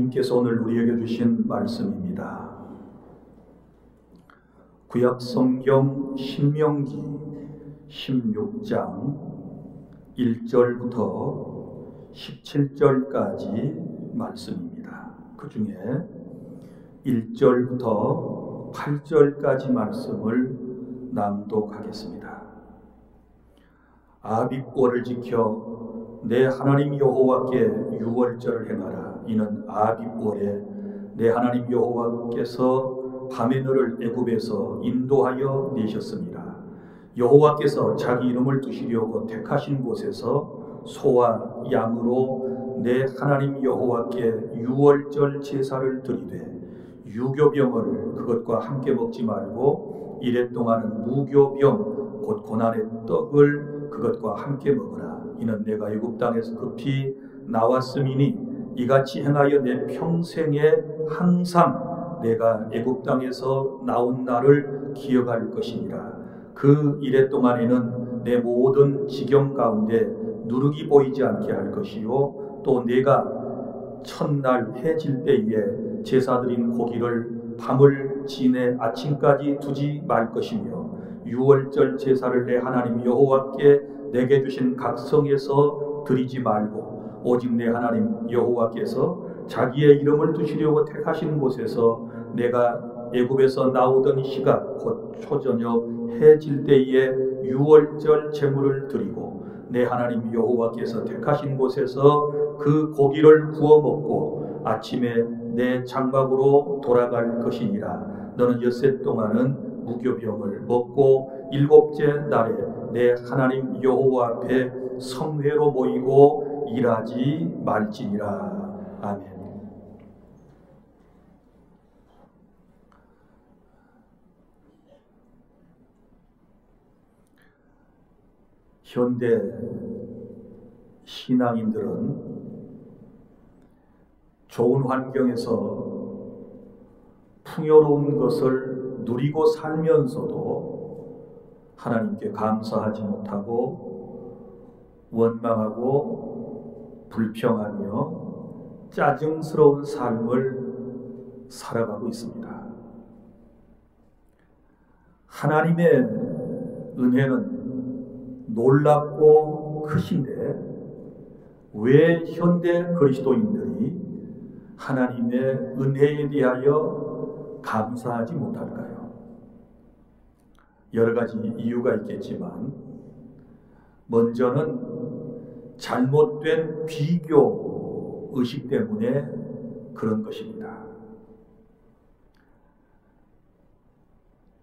하나님께서 오늘 우리에게 주신 말씀입니다. 구약 성경 신명기 16장 1절부터 17절까지 말씀입니다. 그 중에 1절부터 8절까지 말씀을 낭독하겠습니다. 아빕월을 지켜 내 하나님 여호와께 유월절을 행하라. 이는 아빕월에 내 하나님 여호와께서 밤에 너를 애굽에서 인도하여 내셨습니다. 여호와께서 자기 이름을 두시려고 택하신 곳에서 소와 양으로 내 하나님 여호와께 유월절 제사를 드리되 유교병을 그것과 함께 먹지 말고 이래 동안은 무교병 곧 고난의 떡을 그것과 함께 먹으라. 이는 내가 애굽 땅에서 급히 나왔음이니 이같이 행하여 내 평생에 항상 내가 애굽 땅에서 나온 날을 기억할 것이니라. 그 이래 동안에는 내 모든 지경 가운데 누룩이 보이지 않게 할 것이요 또 내가 첫날 해질 때에 제사 드린 고기를 밤을 지내 아침까지 두지 말 것이며 유월절 제사를 내 하나님 여호와께 내게 주신 각성에서 드리지 말고 오직 내 하나님 여호와께서 자기의 이름을 두시려고 택하신 곳에서 내가 애굽에서 나오던 시각 곧 초저녁 해질 때에 유월절 제물을 드리고 내 하나님 여호와께서 택하신 곳에서 그 고기를 구워 먹고 아침에 내 장막으로 돌아갈 것이니라. 너는 엿새 동안은 무교병을 먹고 일곱째 날에 내 하나님 여호와 앞에 성회로 모이고 일하지 말지니라. 아멘. 현대 신앙인들은 좋은 환경에서 풍요로운 것을 누리고 살면서도 하나님께 감사하지 못하고 원망하고 불평하며 짜증스러운 삶을 살아가고 있습니다. 하나님의 은혜는 놀랍고 크신데 왜 현대 그리스도인들이 하나님의 은혜에 대하여 감사하지 못할까요? 여러 가지 이유가 있겠지만 먼저는 잘못된 비교 의식 때문에 그런 것입니다.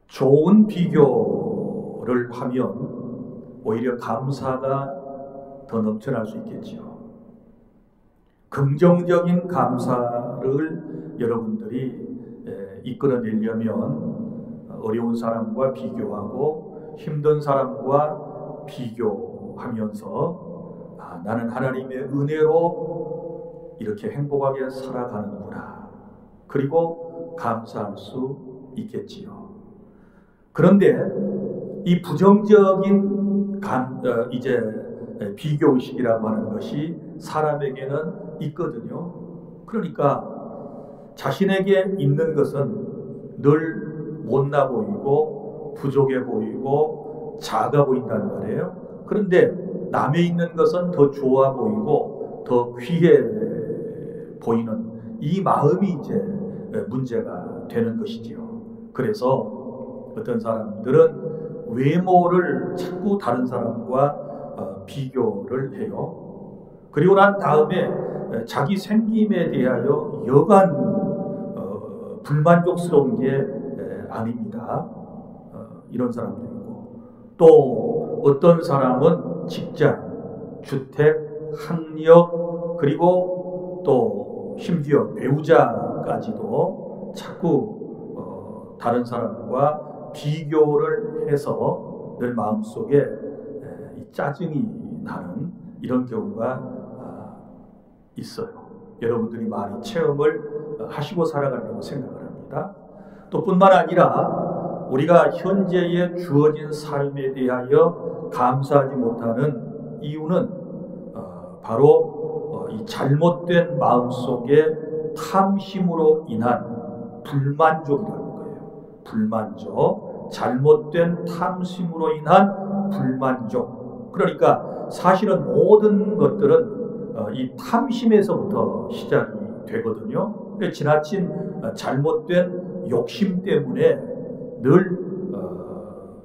좋은 비교를 하면 오히려 감사가 더 넘쳐날 수 있겠지요. 긍정적인 감사를 여러분들이 이끌어내려면 어려운 사람과 비교하고 힘든 사람과 비교하면서 나는 하나님의 은혜로 이렇게 행복하게 살아가는구나. 그리고 감사할 수 있겠지요. 그런데 이 부정적인 비교의식이라고 하는 것이 사람에게는 있거든요. 그러니까 자신에게 있는 것은 늘 못나 보이고 부족해 보이고 작아 보인다는 말이에요. 그런데 남의 있는 것은 더 좋아 보이고 더 귀해 보이는 이 마음이 이제 문제가 되는 것이지요. 그래서 어떤 사람들은 외모를 자꾸 다른 사람과 비교를 해요. 그리고 난 다음에 자기 생김에 대하여 여간 불만족스러운 게 아닙니다. 이런 사람도 있고 또 어떤 사람은 직장, 주택, 학력 그리고 또 심지어 배우자까지도 자꾸 다른 사람과 비교를 해서 늘 마음속에 짜증이 나는 이런 경우가 있어요. 여러분들이 많이 체험을 하시고 살아가려고 생각을 합니다. 또 뿐만 아니라 우리가 현재에 주어진 삶에 대하여 감사하지 못하는 이유는 바로 이 잘못된 마음속에 탐심으로 인한 불만족이라는 거예요. 불만족, 잘못된 탐심으로 인한 불만족. 그러니까 사실은 모든 것들은 이 탐심에서부터 시작이 되거든요. 지나친 잘못된 욕심 때문에 늘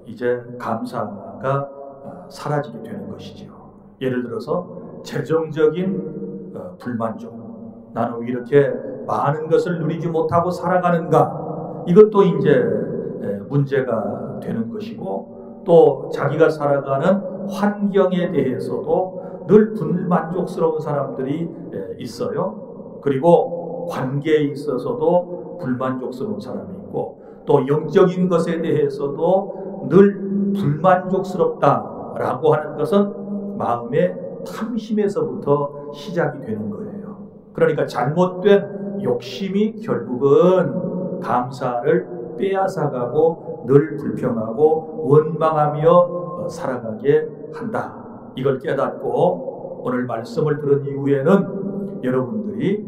이제 감사가 사라지게 되는 것이죠. 예를 들어서 재정적인 불만족. 나는 왜 이렇게 많은 것을 누리지 못하고 살아가는가? 이것도 이제 문제가 되는 것이고, 또 자기가 살아가는 환경에 대해서도 늘 불만족스러운 사람들이 있어요. 그리고 관계에 있어서도 불만족스러운 사람이 있고, 또 영적인 것에 대해서도 늘 불만족스럽다라고 하는 것은 마음의 탐심에서부터 시작이 되는 거예요. 그러니까 잘못된 욕심이 결국은 감사를 빼앗아가고 늘 불평하고 원망하며 살아가게 한다. 이걸 깨닫고 오늘 말씀을 들은 이후에는 여러분들이,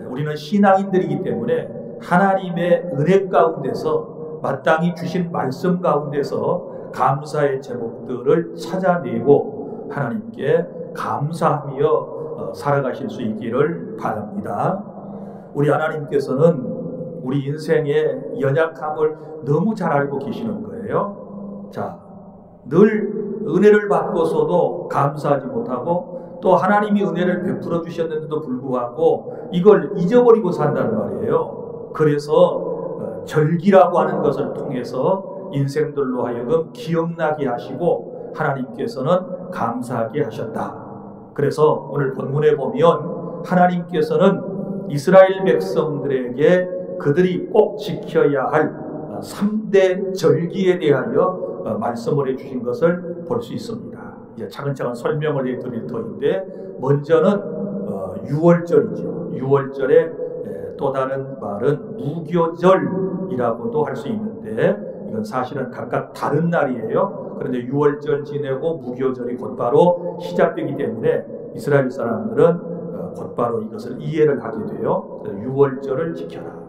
우리는 신앙인들이기 때문에 하나님의 은혜 가운데서 마땅히 주신 말씀 가운데서 감사의 제목들을 찾아내고 하나님께 감사하며 살아가실 수 있기를 바랍니다. 우리 하나님께서는 우리 인생의 연약함을 너무 잘 알고 계시는 거예요. 자, 늘 은혜를 받고서도 감사하지 못하고, 또 하나님이 은혜를 베풀어 주셨는데도 불구하고 이걸 잊어버리고 산다는 말이에요. 그래서 절기라고 하는 것을 통해서 인생들로 하여금 기억나게 하시고 하나님께서는 감사하게 하셨다. 그래서 오늘 본문에 보면 하나님께서는 이스라엘 백성들에게 그들이 꼭 지켜야 할 3대 절기에 대하여 말씀을 해주신 것을 볼 수 있습니다. 이제 차근차근 설명을 해드릴 터인데, 먼저는 유월절이죠. 유월절에 또 다른 말은 무교절이라고도 할 수 있는데, 이건 사실은 각각 다른 날이에요. 그런데 유월절 지내고 무교절이 곧바로 시작되기 때문에 이스라엘 사람들은 곧바로 이것을 이해를 하게 돼요. 유월절을 지켜라.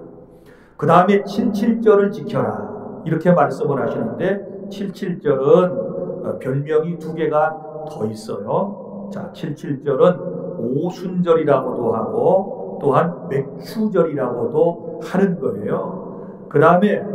그 다음에 칠칠절을 지켜라. 이렇게 말씀을 하시는데, 칠칠절은 별명이 2개가 더 있어요. 자, 칠칠절은 오순절이라고도 하고 또한 맥추절이라고도 하는 거예요. 그 다음에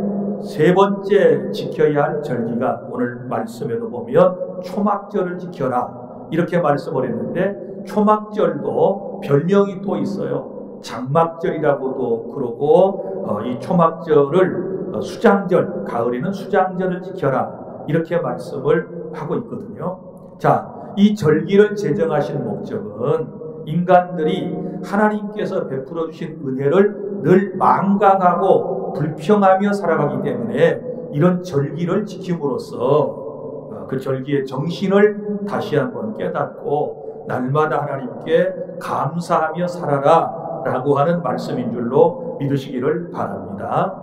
세 번째 지켜야 할 절기가 오늘 말씀에도 보면 초막절을 지켜라. 이렇게 말씀을 했는데, 초막절도 별명이 또 있어요. 장막절이라고도 그러고, 이 초막절을 수장절, 가을에는 수장절을 지켜라. 이렇게 말씀을 하고 있거든요. 자, 이 절기를 제정하신 목적은 인간들이 하나님께서 베풀어 주신 은혜를 늘 망각하고 불평하며 살아가기 때문에 이런 절기를 지킴으로써 그 절기의 정신을 다시 한번 깨닫고 날마다 하나님께 감사하며 살아라 라고 하는 말씀인 줄로 믿으시기를 바랍니다.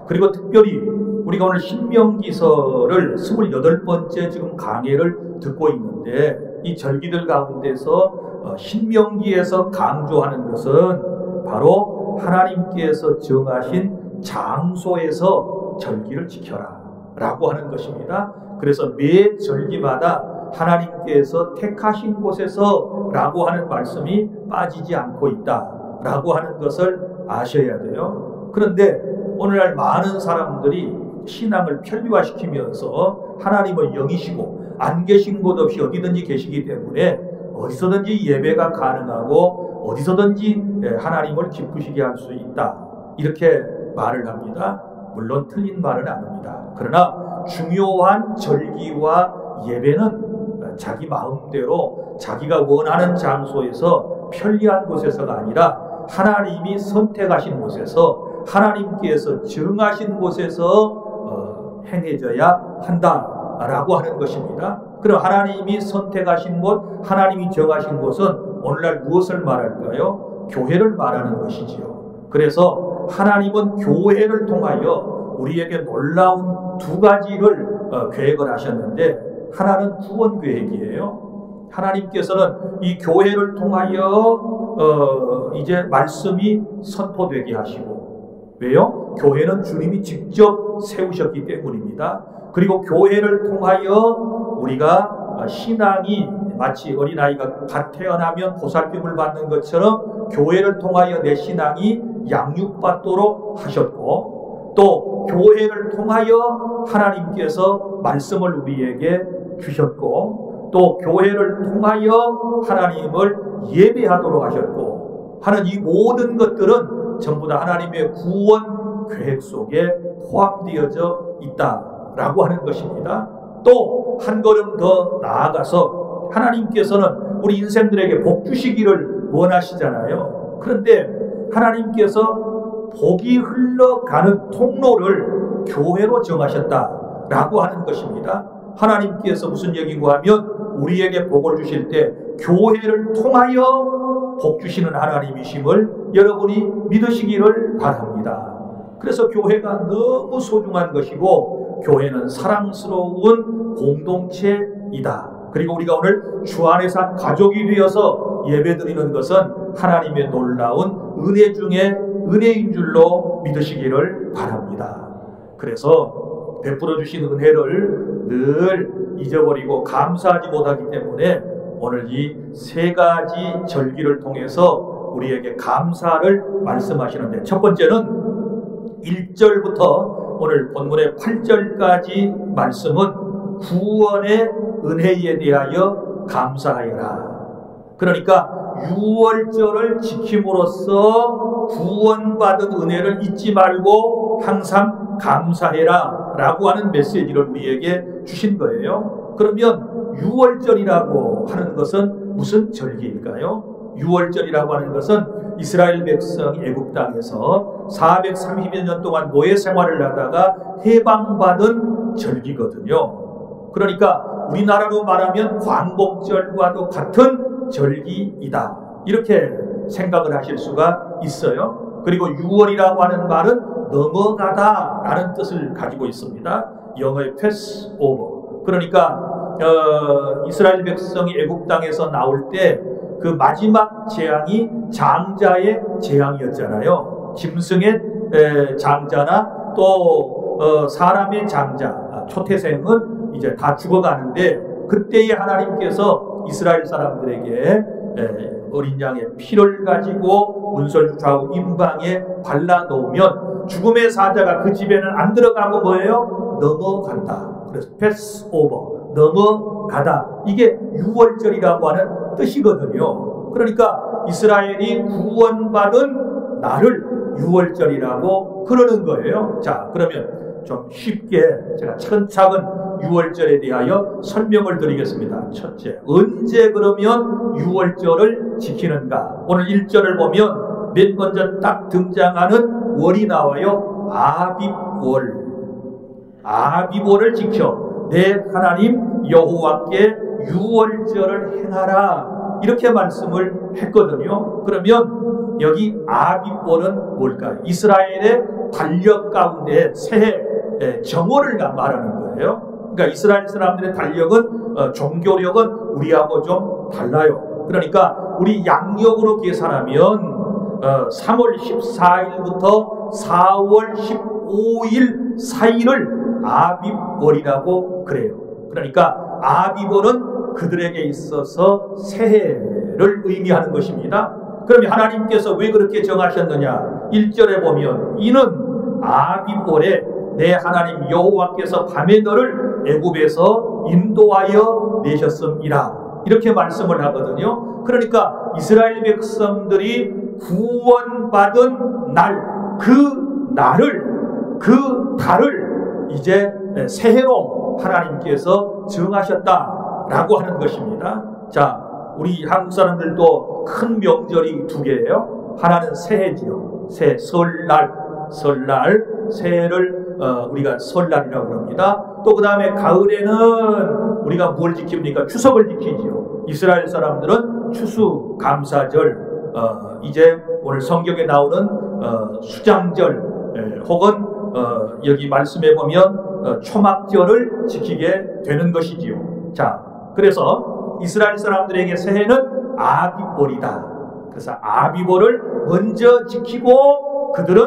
그리고 특별히 우리가 오늘 신명기서를 28번째 지금 강해를 듣고 있는데, 이 절기들 가운데서 신명기에서 강조하는 것은 바로 하나님께서 정하신 장소에서 절기를 지켜라 라고 하는 것입니다. 그래서 매 절기마다 하나님께서 택하신 곳에서 라고 하는 말씀이 빠지지 않고 있다 라고 하는 것을 아셔야 돼요. 그런데 오늘날 많은 사람들이 신앙을 편리화시키면서 하나님을 영이시고 안 계신 곳 없이 어디든지 계시기 때문에 어디서든지 예배가 가능하고 어디서든지 하나님을 기쁘시게 할 수 있다, 이렇게 말을 합니다. 물론 틀린 말은 아닙니다. 그러나 중요한 절기와 예배는 자기 마음대로 자기가 원하는 장소에서 편리한 곳에서가 아니라 하나님이 선택하신 곳에서, 하나님께서 정하신 곳에서 행해져야 한다라고 하는 것입니다. 그럼 하나님이 선택하신 곳, 하나님이 정하신 곳은 오늘날 무엇을 말할까요? 교회를 말하는 것이지요. 그래서 하나님은 교회를 통하여 우리에게 놀라운 2가지를 계획을 하셨는데, 하나는 구원 계획이에요. 하나님께서는 이 교회를 통하여 이제 말씀이 선포되게 하시고, 왜요? 교회는 주님이 직접 세우셨기 때문입니다. 그리고 교회를 통하여 우리가 신앙이 마치 어린아이가 갓 태어나면 보살핌을 받는 것처럼 교회를 통하여 내 신앙이 양육받도록 하셨고, 또 교회를 통하여 하나님께서 말씀을 우리에게 주셨고, 또 교회를 통하여 하나님을 예배하도록 하셨고 하는 이 모든 것들은 전부 다 하나님의 구원 계획 속에 포함되어져 있다라고 하는 것입니다. 또 한 걸음 더 나아가서 하나님께서는 우리 인생들에게 복 주시기를 원하시잖아요. 그런데 하나님께서 복이 흘러가는 통로를 교회로 정하셨다라고 하는 것입니다. 하나님께서 무슨 얘기고 하면 우리에게 복을 주실 때 교회를 통하여 복 주시는 하나님이심을 여러분이 믿으시기를 바랍니다. 그래서 교회가 너무 소중한 것이고 교회는 사랑스러운 공동체이다. 그리고 우리가 오늘 주 안에서 한 가족이 되어서 예배드리는 것은 하나님의 놀라운 은혜 중에 은혜인 줄로 믿으시기를 바랍니다. 그래서 베풀어 주신 은혜를 늘 잊어버리고 감사하지 못하기 때문에 오늘 이 세 가지 절기를 통해서 우리에게 감사를 말씀하시는데, 첫 번째는 1절부터 오늘 본문의 8절까지 말씀은 구원의 은혜에 대하여 감사하여라. 그러니까 유월절을 지킴으로써 구원받은 은혜를 잊지 말고 항상 감사해라 라고 하는 메시지를 우리에게 주신 거예요. 그러면 유월절이라고 하는 것은 무슨 절기일까요? 유월절이라고 하는 것은 이스라엘 백성이 애굽 땅에서 430여 년 동안 노예 생활을 하다가 해방받은 절기거든요. 그러니까 우리나라로 말하면 광복절과도 같은 절기이다, 이렇게 생각을 하실 수가 있어요. 그리고 6월이라고 하는 말은 넘어가다 라는 뜻을 가지고 있습니다. 영어의 패스 오버. 그러니까 이스라엘 백성이 애굽 땅에서 나올 때 그 마지막 재앙이 장자의 재앙이었잖아요. 짐승의 장자나 또 사람의 장자, 초태생은 이제 다 죽어가는데, 그때에 하나님께서 이스라엘 사람들에게 어린 양의 피를 가지고 문설 좌우 임방에 발라놓으면 죽음의 사자가 그 집에는 안 들어가고 뭐예요? 넘어간다. 그래서 패스 오버, 넘어가다. 이게 유월절이라고 하는 뜻이거든요. 그러니까 이스라엘이 구원받은 날을 유월절이라고 그러는 거예요. 자, 그러면 좀 쉽게 제가 차근차근 유월절에 대하여 설명을 드리겠습니다. 첫째, 언제 그러면 유월절을 지키는가? 오늘 1절을 보면 맨 먼저 딱 등장하는 월이 나와요. 아빕월. 아빕월을 지켜 내 하나님 여호와께 유월절을 행하라, 이렇게 말씀을 했거든요. 그러면 여기 아빕월은 뭘까요? 이스라엘의 달력 가운데 새해 정월을 말하는 거예요. 그러니까 이스라엘 사람들의 달력은 종교력은 우리하고 좀 달라요. 그러니까 우리 양력으로 계산하면 3월 14일부터 4월 15일 사이를 아빕월이라고 그래요. 그러니까 아빕월은 그들에게 있어서 새해를 의미하는 것입니다. 그러면 하나님께서 왜 그렇게 정하셨느냐? 1절에 보면 이는 아빕월에 내 하나님 여호와께서 밤에 너를 애굽에서 인도하여 내셨음이라, 이렇게 말씀을 하거든요. 그러니까 이스라엘 백성들이 구원받은 날, 그 날을, 그 달을 이제 새해로 하나님께서 정하셨다라고 하는 것입니다. 자, 우리 한국 사람들도 큰 명절이 두 개예요. 하나는 새해지요. 설날, 새해를 우리가 설날이라고 합니다. 또 그 다음에 가을에는 우리가 뭘 지킵니까? 추석을 지키지요. 이스라엘 사람들은 추수감사절, 이제 오늘 성경에 나오는 수장절, 혹은 여기 말씀해 보면 초막절을 지키게 되는 것이지요. 자, 그래서 이스라엘 사람들에게 새해는 아비월이다. 그래서 아비월을 먼저 지키고 그들은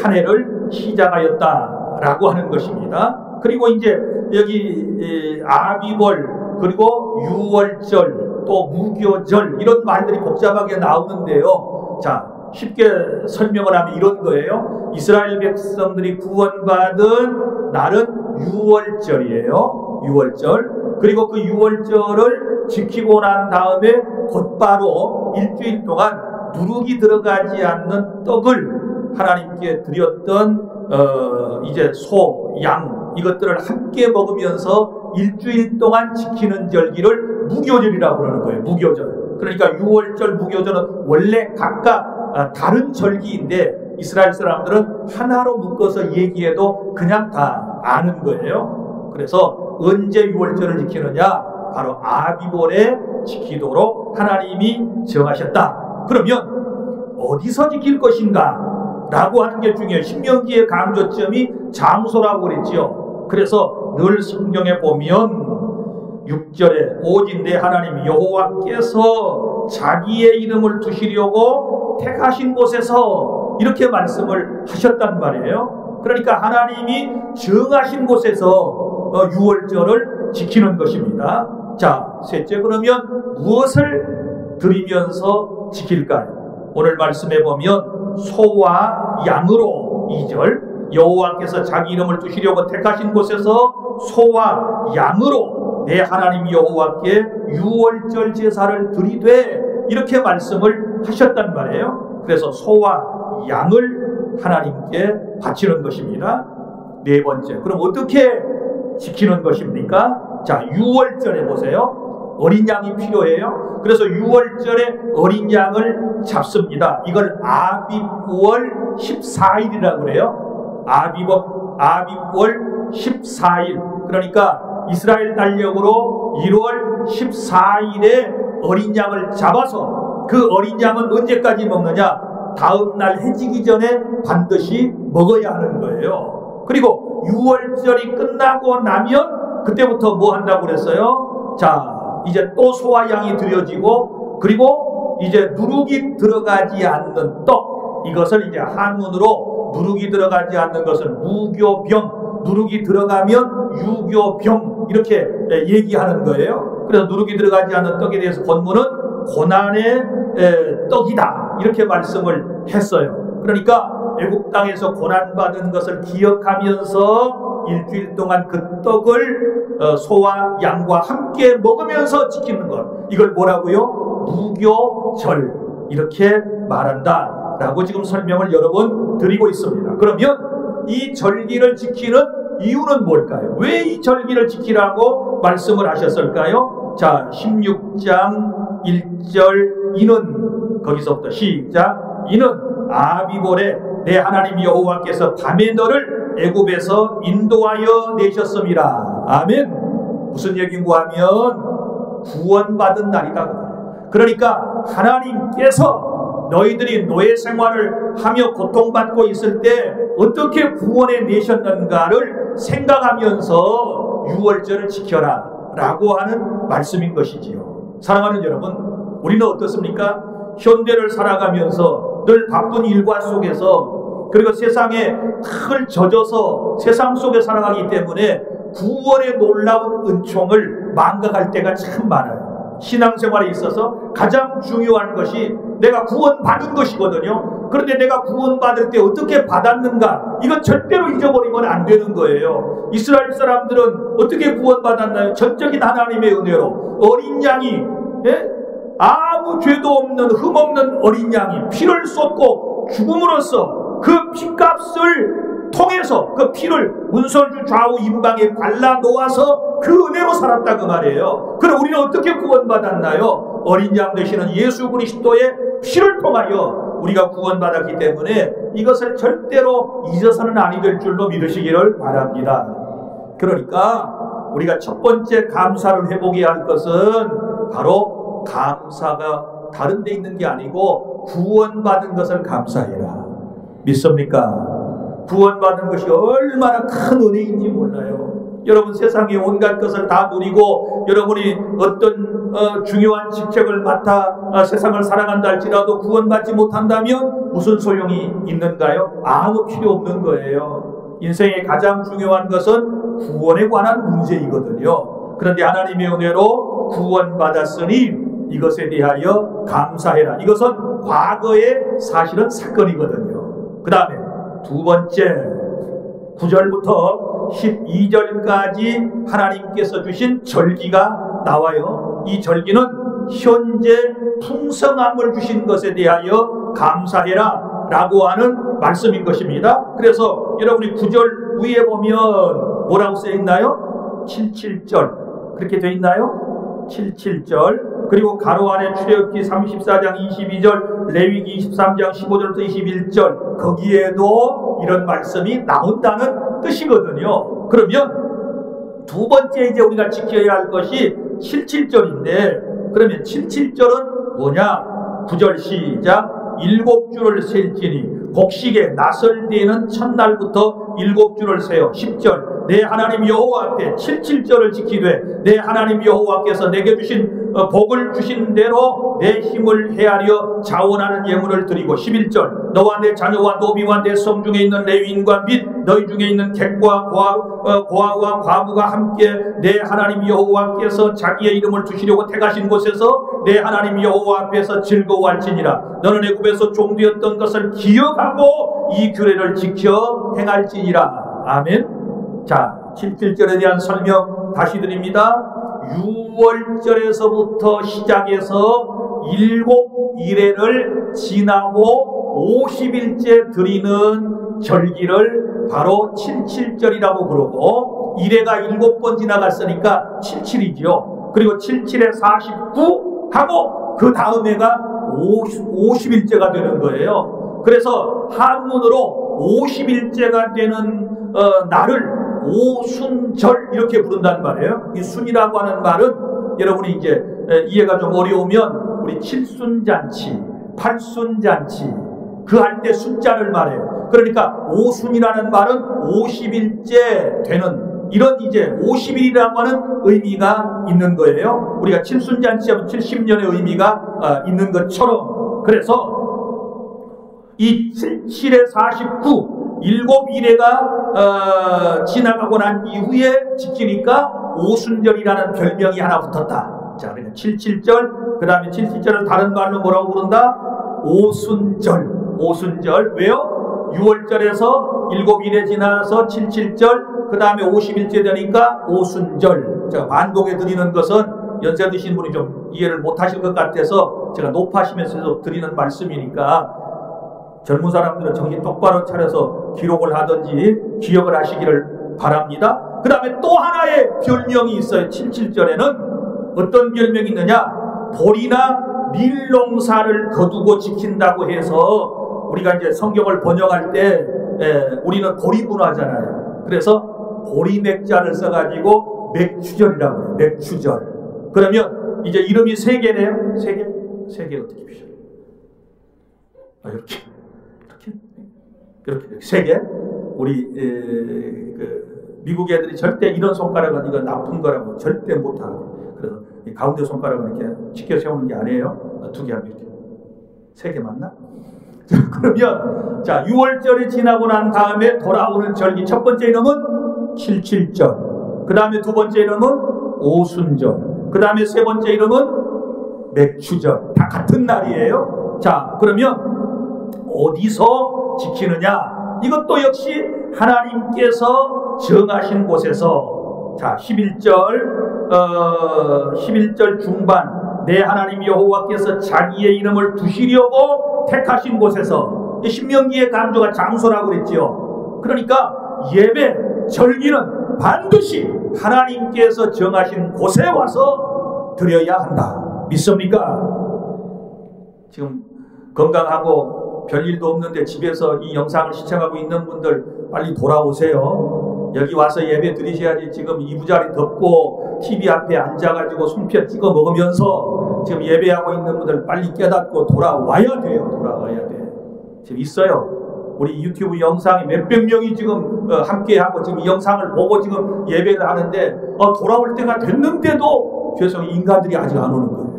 한 해를 시작하였다라고 하는 것입니다. 그리고 이제 여기 아비월 그리고 유월절 또 무교절 이런 말들이 복잡하게 나오는데요. 자, 쉽게 설명을 하면 이런 거예요. 이스라엘 백성들이 구원받은 날은 유월절이에요. 유월절. 그리고 그 유월절을 지키고 난 다음에 곧바로 일주일 동안 누룩이 들어가지 않는 떡을 하나님께 드렸던 이제 소, 양 이것들을 함께 먹으면서 일주일 동안 지키는 절기를 무교절이라고 그러는 거예요. 무교절. 그러니까 유월절, 무교절은 원래 각각 다른 절기인데 이스라엘 사람들은 하나로 묶어서 얘기해도 그냥 다 아는 거예요. 그래서 언제 유월절을 지키느냐? 바로 아비월에 지키도록 하나님이 정하셨다. 그러면 어디서 지킬 것인가? 라고 하는 게 중요해요. 신명기의 강조점이 장소라고 그랬지요. 그래서 늘 성경에 보면 6절에 오직 내 하나님 여호와께서 자기의 이름을 두시려고 택하신 곳에서 이렇게 말씀을 하셨단 말이에요. 그러니까 하나님이 정하신 곳에서 유월절을 지키는 것입니다. 자, 셋째, 그러면 무엇을 드리면서 지킬까요? 오늘 말씀에 보면 소와 양으로 2절 여호와께서 자기 이름을 두시려고 택하신 곳에서 소와 양으로 내 하나님 여호와께 유월절 제사를 드리되 이렇게 말씀을 하셨단 말이에요. 그래서 소와 양을 하나님께 바치는 것입니다. 네 번째, 그럼 어떻게 지키는 것입니까? 자, 유월절에 보세요. 어린 양이 필요해요. 그래서 유월절에 어린 양을 잡습니다. 이걸 아비월 14일이라고 그래요. 아비월 14일. 그러니까 이스라엘 달력으로 1월 14일에 어린 양을 잡아서 그 어린 양은 언제까지 먹느냐? 다음 날 해지기 전에 반드시 먹어야 하는 거예요. 그리고 유월절이 끝나고 나면 그때부터 뭐 한다고 그랬어요? 자, 이제 또 소와 양이 드려지고 그리고 이제 누룩이 들어가지 않는 떡, 이것을 이제 한문으로 누룩이 들어가지 않는 것을 무교병, 누룩이 들어가면 유교병 이렇게 얘기하는 거예요. 그래서 누룩이 들어가지 않는 떡에 대해서 본문은 고난의 떡이다 이렇게 말씀을 했어요. 그러니까 애국 땅에서 고난받은 것을 기억하면서 일주일 동안 그 떡을 소와 양과 함께 먹으면서 지키는 것, 이걸 뭐라고요? 무교절 이렇게 말한다 라고 지금 설명을 여러 번 드리고 있습니다. 그러면 이 절기를 지키는 이유는 뭘까요? 왜 이 절기를 지키라고 말씀을 하셨을까요? 자, 16장 1절 이는, 거기서부터 시작. 이는 아비월에 내 하나님 여호와께서 밤에 너를 애굽에서 인도하여 내셨음이라. 아멘. 무슨 얘기인고 하면 구원받은 날이다. 그러니까 하나님께서 너희들이 노예 생활을 하며 고통받고 있을 때 어떻게 구원해 내셨는가를 생각하면서 유월절을 지켜라 라고 하는 말씀인 것이지요. 사랑하는 여러분, 우리는 어떻습니까? 현대를 살아가면서 늘 바쁜 일과 속에서 그리고 세상에 흙을 젖어서 세상 속에 살아가기 때문에 구원의 놀라운 은총을 망각할 때가 참 많아요. 신앙생활에 있어서 가장 중요한 것이 내가 구원받은 것이거든요. 그런데 내가 구원받을 때 어떻게 받았는가, 이건 절대로 잊어버리면 안 되는 거예요. 이스라엘 사람들은 어떻게 구원받았나요? 전적인 하나님의 은혜로 어린 양이, 아무 죄도 없는 흠없는 어린 양이 피를 쏟고 죽음으로써 그 피값을 통해서 그 피를 문설주 좌우 임방에 발라 놓아서 그 은혜로 살았다 그 말이에요. 그럼 우리는 어떻게 구원받았나요? 어린 양 되시는 예수 그리스도의 피를 통하여 우리가 구원받았기 때문에 이것을 절대로 잊어서는 아니 될 줄로 믿으시기를 바랍니다. 그러니까 우리가 첫 번째 감사를 해보게 할 것은 바로 감사가 다른 데 있는 게 아니고 구원받은 것을 감사해라. 믿습니까? 구원받은 것이 얼마나 큰 은혜인지 몰라요. 여러분 세상의 온갖 것을 다 누리고 여러분이 어떤 중요한 직책을 맡아 세상을 살아간다 할지라도 구원받지 못한다면 무슨 소용이 있는가요? 아무 필요 없는 거예요. 인생의 가장 중요한 것은 구원에 관한 문제이거든요. 그런데 하나님의 은혜로 구원받았으니 이것에 대하여 감사해라. 이것은 과거의 사실은 사건이거든요. 그 다음에 두 번째 9절부터 12절까지 하나님께서 주신 절기가 나와요. 이 절기는 현재 풍성함을 주신 것에 대하여 감사해라 라고 하는 말씀인 것입니다. 그래서 여러분이 9절 위에 보면 뭐라고 쓰여 있나요? 77절 그렇게 되어 있나요? 77절 그리고 가로 안에 출애굽기 34장 22절 레위기 23장 15절부터 21절 거기에도 이런 말씀이 나온다는 뜻이거든요. 그러면 두 번째 이제 우리가 지켜야 할 것이 77절인데 그러면 77절은 뭐냐? 9절 시작. 7주를 셀지니 곡식에 나설 때에는 첫날부터 7주를 세어 10절 내 하나님 여호와 앞에 77절을 지키되 내 하나님 여호와께서 내게 주신 복을 주신 대로 내 힘을 헤아려 자원하는 예물을 드리고 11절 너와 내 자녀와 노비와 내 성 중에 있는 레위인과 및 너희 중에 있는 객과 고아와 과부가 함께 내 하나님 여호와께서 자기의 이름을 두시려고 택하신 곳에서 내 하나님 여호와 앞에서 즐거워할지니라. 너는 애굽에서 종되었던 것을 기억하고 이 규례를 지켜 행할지니라. 아멘. 자, 77절에 대한 설명 다시 드립니다. 6월절에서부터 시작해서 7일회를 지나고 50일째 드리는 절기를 바로 77절이라고 부르고 1회가 7번 지나갔으니까 77이죠. 그리고 77에 49 하고 그 다음 해가 50일째가 되는 거예요. 그래서 한문으로 50일째가 되는 날을 오순절 이렇게 부른다는 말이에요. 이 순이라고 하는 말은 여러분이 이제 이해가 좀 어려우면 우리 칠순잔치, 팔순잔치 그 할 때 숫자를 말해요. 그러니까 오순이라는 말은 50일째 되는 이런 이제 50일이라고 하는 의미가 있는 거예요. 우리가 칠순잔치하면 70년의 의미가 있는 것처럼 그래서 이 77에 49 7일회가 지나가고 난 이후에 지키니까 오순절이라는 별명이 하나 붙었다. 자, 그러니까 77절, 그 다음에 77절을 다른 말로 뭐라고 부른다? 오순절. 오순절. 왜요? 6월절에서 7일에 지나서 77절, 그 다음에 50일째 되니까 오순절. 제가 반복해 드리는 것은 연세 드신 분이 좀 이해를 못 하실 것 같아서 제가 높아시면서 드리는 말씀이니까 젊은 사람들은 정신 똑바로 차려서 기록을 하든지 기억을 하시기를 바랍니다. 그 다음에 또 하나의 별명이 있어요. 77절에는 어떤 별명이 있느냐? 보리나 밀농사를 거두고 지킨다고 해서 우리가 이제 성경을 번역할 때 우리는 보리 문화잖아요. 그래서 보리 맥자를 써가지고 맥추절이라고 해요. 맥추절. 그러면 이제 이름이 3개네요. 3개? 3개 어떻게 피셔? 이렇게. 이렇게 3개. 우리 미국 애들이 절대 이런 손가락은 이거 나쁜 거라고 절대 못하고 그래서 이 가운데 손가락은 이렇게 치켜 세우는 게 아니에요. 2개 하면 이렇게 3개 맞나? 그러면 자 6월절이 지나고 난 다음에 돌아오는 절기 첫 번째 이름은 77절, 그 다음에 두 번째 이름은 오순절, 그 다음에 세 번째 이름은 맥추절. 다 같은 날이에요. 자 그러면 어디서 지키느냐? 이것도 역시 하나님께서 정하신 곳에서 자 11절 중반 내 하나님 여호와께서 자기의 이름을 두시려고 택하신 곳에서 신명기의 강조가 장소라고 그랬지요. 그러니까 예배, 절기는 반드시 하나님께서 정하신 곳에 와서 드려야 한다. 믿습니까? 지금 건강하고 별일도 없는데 집에서 이 영상을 시청하고 있는 분들 빨리 돌아오세요. 여기 와서 예배 드리셔야지. 지금 이부자리 덮고 TV 앞에 앉아가지고 송편 찍어 먹으면서 지금 예배하고 있는 분들 빨리 깨닫고 돌아와야 돼요. 돌아와야 돼. 지금 있어요. 우리 유튜브 영상에 몇백 명이 지금 함께하고 지금 이 영상을 보고 지금 예배를 하는데 돌아올 때가 됐는데도 죄송해요, 인간들이 아직 안 오는 거예요.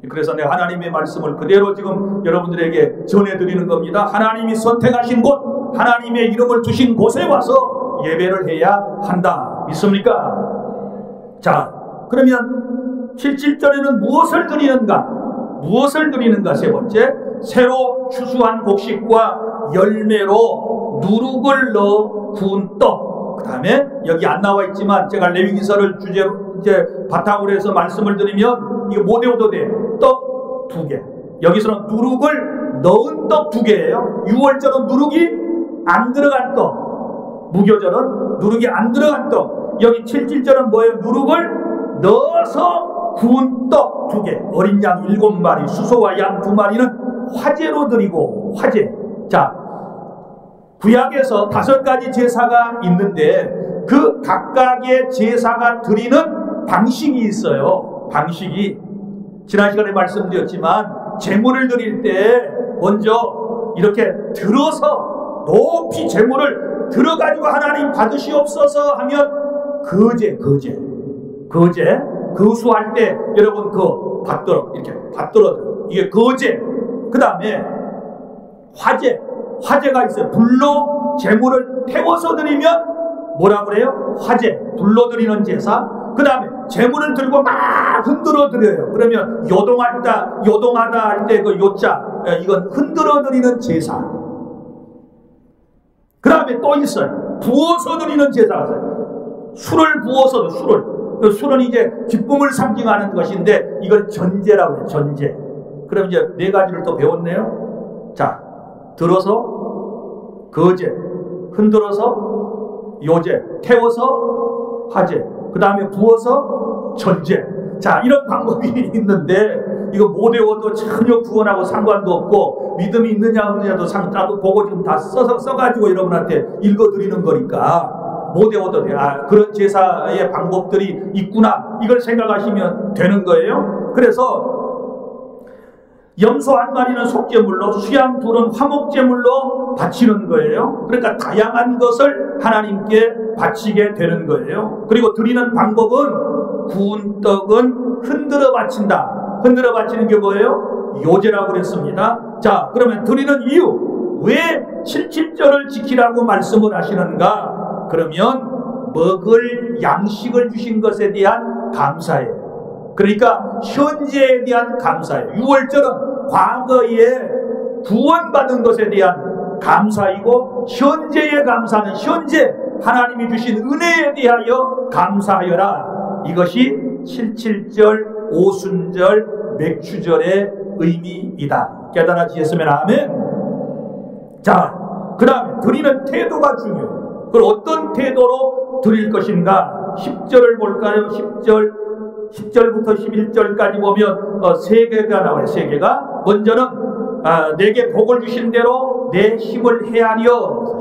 그래서 내가 하나님의 말씀을 그대로 지금 여러분들에게 전해드리는 겁니다. 하나님이 선택하신 곳, 하나님의 이름을 두신 곳에 와서 예배를 해야 한다. 믿습니까? 자, 그러면 77절에는 무엇을 드리는가? 무엇을 드리는가? 세 번째, 새로 추수한 곡식과 열매로 누룩을 넣어 구운 떡. 그 다음에 여기 안 나와 있지만 제가 레위기서를 주제로 이제 바탕으로 해서 말씀을 드리면 이거 못 외워도 돼. 떡 2개. 여기서는 누룩을 넣은 떡 2개예요. 6월절은 누룩이 안 들어간 떡. 무교절은 누룩이 안 들어간 떡. 여기 77절은 뭐예요? 누룩을 넣어서 구운 떡 2개. 어린 양 7마리, 수소와 양 2마리는 화제로 드리고, 화제. 자, 구약에서 5가지 제사가 있는데 그 각각의 제사가 드리는 방식이 있어요. 방식이. 지난 시간에 말씀드렸지만 제물을 드릴 때 먼저 이렇게 들어서 높이 제물을 들어가지고 하나님 받으시옵소서 하면 거제할 때 여러분 그 받들어 이렇게 받들어 이게 거제. 그 다음에 화제가 있어요. 불로 제물을 태워서 드리면 뭐라 그래요? 화제, 불로 드리는 제사. 그 다음에 제물을 들고 막 흔들어 드려요. 그러면 요동하다 할 때 그 요자, 이건 흔들어 드리는 제사. 그 다음에 또 있어요. 부어서 드리는 제사가 있어요. 술을 부어서, 술은 이제 기쁨을 상징하는 것인데 이걸 전제라고 해요. 전제. 그럼 이제 4가지를 또 배웠네요. 자, 들어서 거제, 흔들어서 요제, 태워서 화제, 그 다음에 부어서 전제. 자, 이런 방법이 있는데 이거 못 외워도 전혀 구원하고 상관도 없고 믿음이 있느냐 없느냐도 나도 보고 지금 다 써가지고 여러분한테 읽어드리는 거니까 못 외워도 돼. 그런 제사의 방법들이 있구나, 이걸 생각하시면 되는 거예요. 그래서 염소 1마리는 속죄물로, 수양 2은 화목제물로 바치는 거예요. 그러니까 다양한 것을 하나님께 바치게 되는 거예요. 그리고 드리는 방법은 구운 떡은 흔들어 바친다. 흔들어 바치는 게 뭐예요? 요제라고 그랬습니다. 자, 그러면 드리는 이유, 왜 77절을 지키라고 말씀을 하시는가? 그러면 먹을 양식을 주신 것에 대한 감사예요. 그러니까 현재에 대한 감사예요. 6월절은 과거에 구원받은 것에 대한 감사이고, 현재의 감사는 현재 하나님이 주신 은혜에 대하여 감사하여라. 이것이 77절 오순절 맥주절의 의미이다. 깨달아지셨으면 아멘. 자, 그 다음에 드리는 태도가 중요해요. 그걸 어떤 태도로 드릴 것인가? 10절을 볼까요? 10절부터 11절까지 보면 3개가 나와요. 3개가. 먼저는 내게 복을 주신 대로 내 힘을 헤아려.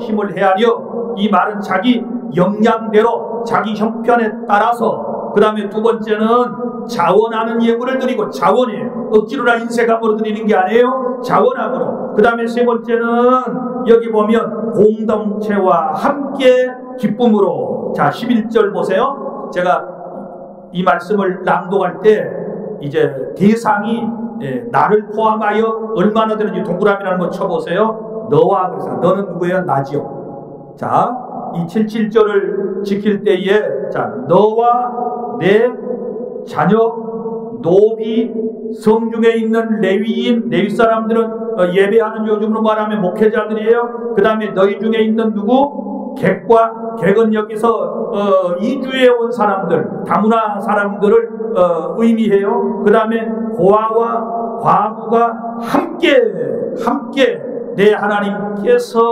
이 말은 자기 역량대로, 자기 형편에 따라서. 그 다음에 2번째는 자원하는 예물을 드리고, 자원이에요. 억지로나 인색함으로 드리는 게 아니에요. 자원함으로. 그 다음에 3번째는 여기 보면 공동체와 함께 기쁨으로. 자, 11절 보세요. 제가 이 말씀을 낭독할 때 이제 대상이 나를 포함하여 얼마나 되는지 동그라미라는 거 쳐보세요. 너와, 그래서 너는 누구예요? 나지요. 자, 이 77절을 지킬 때에, 자, 너와 내 자녀, 노비, 성중에 있는 레위 사람들은 예배하는, 요즘으로 말하면 목회자들이에요. 그 다음에 너희 중에 있는 누구? 객은 여기서 이주해 온 사람들, 다문화 사람들을 의미해요. 그 다음에 고아와 과부가 함께 내 하나님께서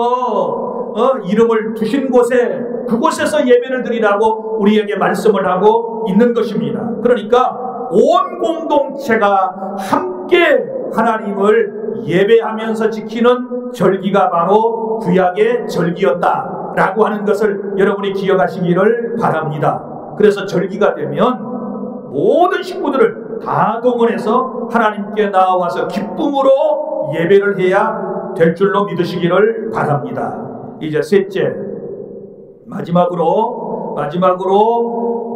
이름을 두신 곳에, 그곳에서 예배를 드리라고 우리에게 말씀을 하고 있는 것입니다. 그러니까 온 공동체가 함께 하나님을 예배하면서 지키는 절기가 바로 구약의 절기였다라고 하는 것을 여러분이 기억하시기를 바랍니다. 그래서 절기가 되면 모든 식구들을 다 동원해서 하나님께 나와서 기쁨으로 예배를 해야 될 줄로 믿으시기를 바랍니다. 이제 셋째, 마지막으로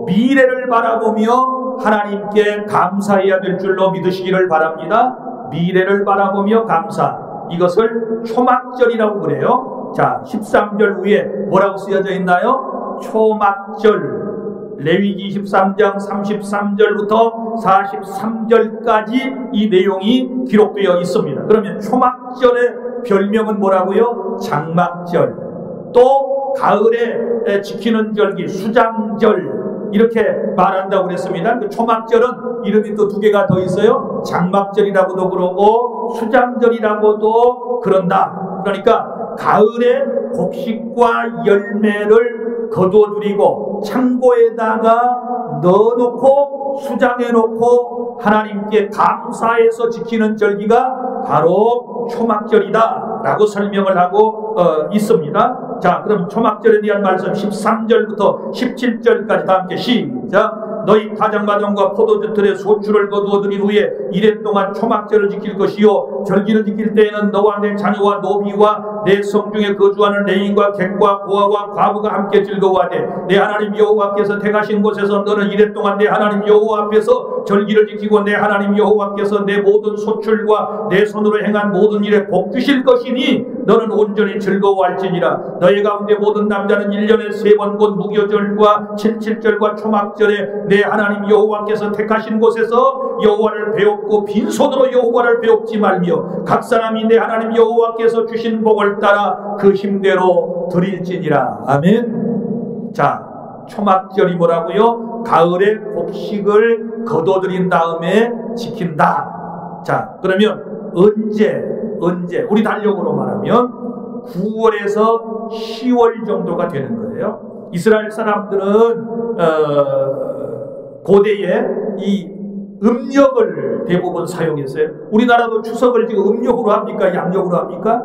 미래를 바라보며 하나님께 감사해야 될 줄로 믿으시기를 바랍니다. 미래를 바라보며 감사. 이것을 초막절이라고 그래요. 자, 13절 위에 뭐라고 쓰여져 있나요? 초막절. 레위기 23장 33절부터 43절까지 이 내용이 기록되어 있습니다. 그러면 초막절의 별명은 뭐라고요? 장막절. 또 가을에 지키는 절기 수장절 이렇게 말한다고 그랬습니다. 그 초막절은 이름이 또 두 개가 더 있어요. 장막절이라고도 그러고 수장절이라고도 그런다. 그러니까 가을에 곡식과 열매를 거두어들이고 창고에다가 넣어놓고 수장해놓고 하나님께 감사해서 지키는 절기가 바로 초막절이다 라고 설명을 하고 있습니다. 자, 그럼 초막절에 대한 말씀 13절부터 17절까지 다 함께 시작. 너희 가장마당과 포도주 틀에 소출을 거두어들인 후에 이래 동안 초막절을 지킬 것이요 절기를 지킬 때에는 너와 내 자녀와 노비와 내 성중에 거주하는 레인과 객과 고아와 과부가 함께 즐거워하되 내 하나님 여호와께서 택하신 곳에서 너는 이래 동안 내 하나님 여호와 앞에서 절기를 지키고 내 하나님 여호와께서 내 모든 소출과 내 손으로 행한 모든 일에 복 주실 것이니 너는 온전히 즐거워할지니라. 너희 가운데 모든 남자는 1년에 3번 곧 무교절과 칠칠절과 초막절에 내 하나님 여호와께서 택하신 곳에서 여호와를 배웁고 빈손으로 여호와를 배웁지 말며 각 사람이 내 하나님 여호와께서 주신 복을 따라 그 힘대로 드릴지니라. 아멘. 자, 초막절이 뭐라고요? 가을에 곡식을 거둬들인 다음에 지킨다. 자, 그러면 언제 우리 달력으로 말하면 9월에서 10월 정도가 되는 거예요. 이스라엘 사람들은 고대에 이 음력을 대부분 사용했어요. 우리나라도 추석을 지금 음력으로 합니까? 양력으로 합니까?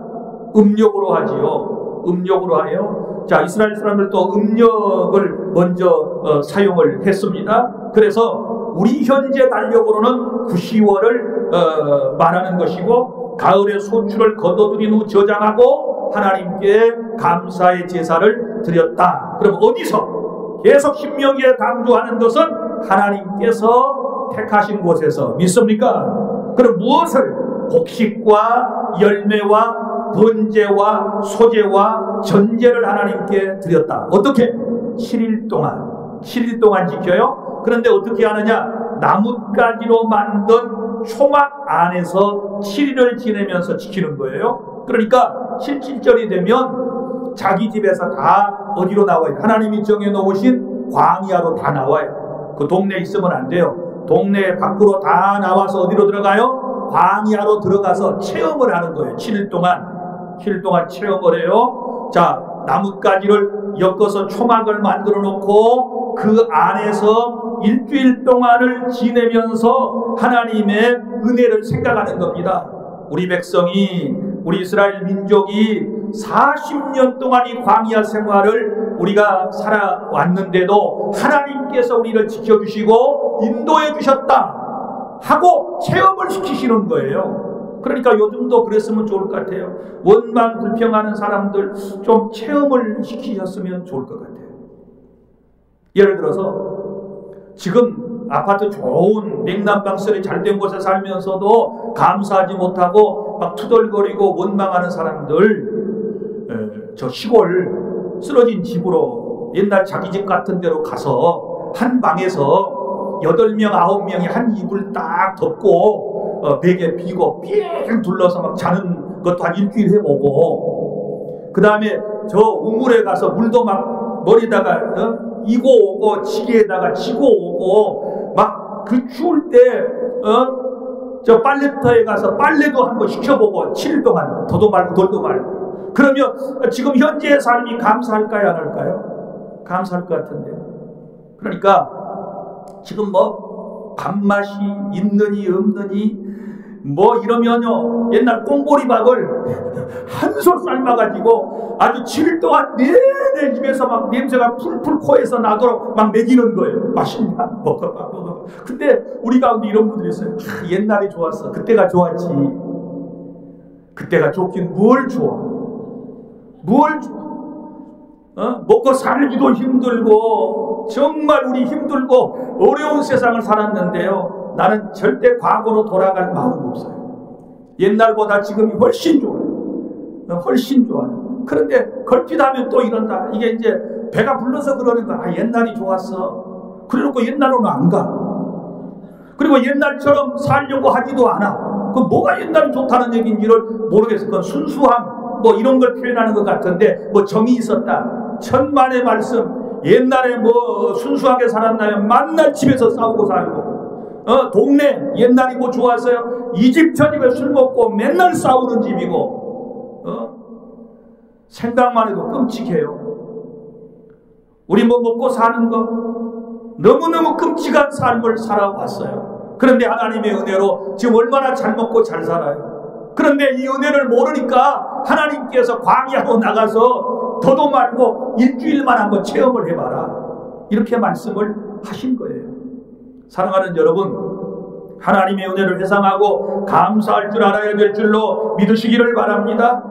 음력으로 하지요. 음력으로 해요. 자, 이스라엘 사람들도 음력을 먼저 사용을 했습니다. 그래서 우리 현재 달력으로는 9, 10월을 말하는 것이고 가을에 소출을 거둬들인 후 저장하고 하나님께 감사의 제사를 드렸다. 그럼 어디서? 계속 신명기에 강조하는 것은 하나님께서 택하신 곳에서. 믿습니까? 그럼 무엇을? 곡식과 열매와 번제와 소제와 전제를 하나님께 드렸다. 어떻게? 7일 동안 지켜요. 그런데 어떻게 하느냐? 나뭇가지로 만든 초막 안에서 7일을 지내면서 지키는 거예요. 그러니까 7.7절이 되면 자기 집에서 다 어디로 나와요? 하나님이 정해놓으신 광야로 다 나와요. 그 동네에 있으면 안 돼요. 동네 밖으로 다 나와서 어디로 들어가요? 광야로 들어가서 체험을 하는 거예요. 7일 동안 체험을 해요. 자, 나뭇가지를 엮어서 초막을 만들어 놓고 그 안에서 일주일 동안을 지내면서 하나님의 은혜를 생각하는 겁니다. 우리 백성이, 우리 이스라엘 민족이 40년 동안 이 광야 생활을 우리가 살아왔는데도 하나님께서 우리를 지켜주시고 인도해 주셨다 하고 체험을 시키시는 거예요. 그러니까 요즘도 그랬으면 좋을 것 같아요. 원망 불평하는 사람들 좀 체험을 시키셨으면 좋을 것 같아요. 예를 들어서 지금 아파트 좋은 냉난방설이 잘된 곳에 살면서도 감사하지 못하고 막 투덜거리고 원망하는 사람들, 저 시골 쓰러진 집으로 옛날 자기 집 같은 데로 가서 한 방에서 8명, 9명이 한 이불 딱 덮고 베개 비고 삥 둘러서 막 자는 것도 한 일주일 해보고, 그 다음에 저 우물에 가서 물도 막 머리다가 이고 오고 지게에다가 지고 오고 막 그 추울 때 저 빨래터에 가서 빨래도 한번 시켜보고 7일 동안 더도 말고 덜도 말고. 그러면 지금 현재의 삶이 감사할까요, 안 할까요? 감사할 것 같은데요. 그러니까 지금 뭐 밥맛이 있느니 없느니 뭐 이러면요, 옛날 꽁보리밥을 한솥 삶아가지고 아주 7일 동안 내내 입에서 막 냄새가 풀풀 코에서 나도록 막 먹이는 거예요. 맛있냐? 먹어봐. 근데 우리 가운데 이런 분들이 있어요. 옛날이 좋았어. 그때가 좋았지. 그때가 좋긴 뭘 좋아? 뭘 좋아? 먹고 살기도 힘들고 정말 우리 힘들고 어려운 세상을 살았는데요. 나는 절대 과거로 돌아갈 마음 없어요. 옛날보다 지금이 훨씬 좋아요. 훨씬 좋아요. 그런데 걸핏하면 또 이런다. 이게 이제 배가 불러서 그러는 거야. 옛날이 좋았어. 그래놓고 옛날로는 안 가. 그리고 옛날처럼 살려고 하지도 않아. 그 뭐가 옛날이 좋다는 얘기인지를 모르겠어. 그건 순수함 뭐 이런 걸 표현하는 것 같은데 뭐 정이 있었다. 천만의 말씀. 옛날에 뭐 순수하게 살았나요? 만날 집에서 싸우고 살고. 동네 옛날이 뭐 좋았어요? 이 집 저 집에 술 먹고 맨날 싸우는 집이고. 생각만 해도 끔찍해요. 우리 뭐 먹고 사는 거 너무너무 끔찍한 삶을 살아왔어요. 그런데 하나님의 은혜로 지금 얼마나 잘 먹고 잘 살아요. 그런데 이 은혜를 모르니까 하나님께서 광야로 나가서 더도 말고 일주일만 한번 체험을 해봐라. 이렇게 말씀을 하신 거예요. 사랑하는 여러분, 하나님의 은혜를 회상하고 감사할 줄 알아야 될 줄로 믿으시기를 바랍니다.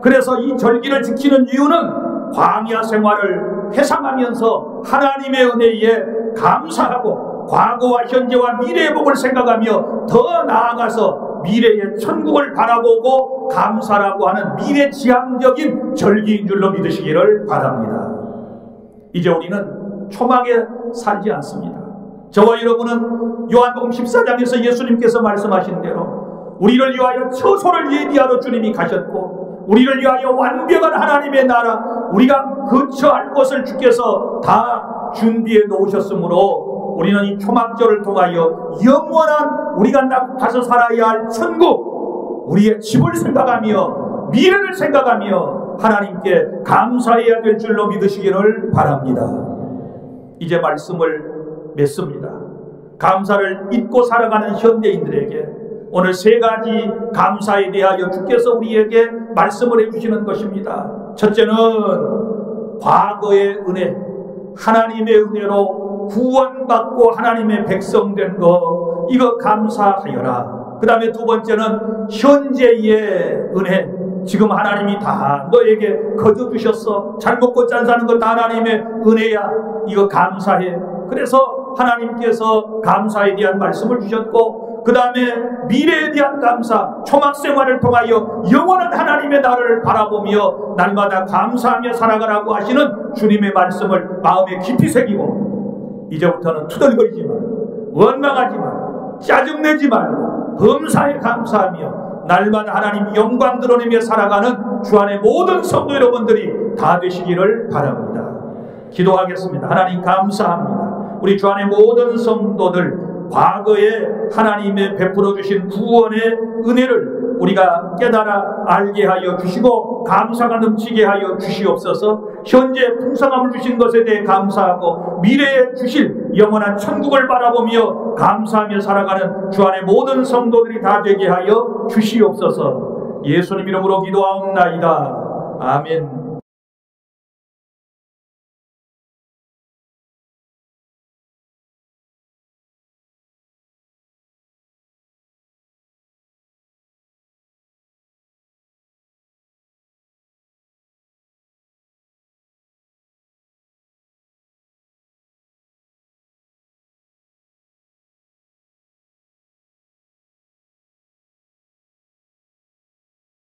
그래서 이 절기를 지키는 이유는 광야 생활을 회상하면서 하나님의 은혜에 감사하고 과거와 현재와 미래의 복을 생각하며 더 나아가서 미래의 천국을 바라보고 감사라고 하는 미래지향적인 절기인 줄로 믿으시기를 바랍니다. 이제 우리는 초막에 살지 않습니다. 저와 여러분은 요한복음 14장에서 예수님께서 말씀하신 대로 우리를 위하여 처소를 예비하러 주님이 가셨고 우리를 위하여 완벽한 하나님의 나라 우리가 거처할 곳을 주께서 다 준비해 놓으셨으므로 우리는 이 초막절을 통하여 영원한 우리가 가서 살아야 할 천국 우리의 집을 생각하며 미래를 생각하며 하나님께 감사해야 될 줄로 믿으시기를 바랍니다. 이제 말씀을 맺습니다. 감사를 잊고 살아가는 현대인들에게 오늘 세 가지 감사에 대하여 주께서 우리에게 말씀을 해주시는 것입니다. 첫째는 과거의 은혜, 하나님의 은혜로 구원받고 하나님의 백성된 거 이거 감사하여라. 그 다음에 두 번째는 현재의 은혜, 지금 하나님이 다 너에게 거저주셨어. 잘 먹고 잘 사는 거 다 하나님의 은혜야. 이거 감사해. 그래서 하나님께서 감사에 대한 말씀을 주셨고 그 다음에 미래에 대한 감사, 초막생활을 통하여 영원한 하나님의 나라를 바라보며 날마다 감사하며 살아가라고 하시는 주님의 말씀을 마음에 깊이 새기고 이제부터는 투덜거리지 말고 원망하지 말고 짜증내지 말고 범사에 감사하며 날마다 하나님 영광 드러내며 살아가는 주 안의 모든 성도 여러분들이 다 되시기를 바랍니다. 기도하겠습니다. 하나님 감사합니다. 우리 주 안의 모든 성도들 과거에 하나님의 베풀어 주신 구원의 은혜를 우리가 깨달아 알게 하여 주시고 감사가 넘치게 하여 주시옵소서. 현재 풍성함을 주신 것에 대해 감사하고 미래에 주실 영원한 천국을 바라보며 감사하며 살아가는 주 안의 모든 성도들이 다 되게 하여 주시옵소서. 예수님 이름으로 기도하옵나이다. 아멘.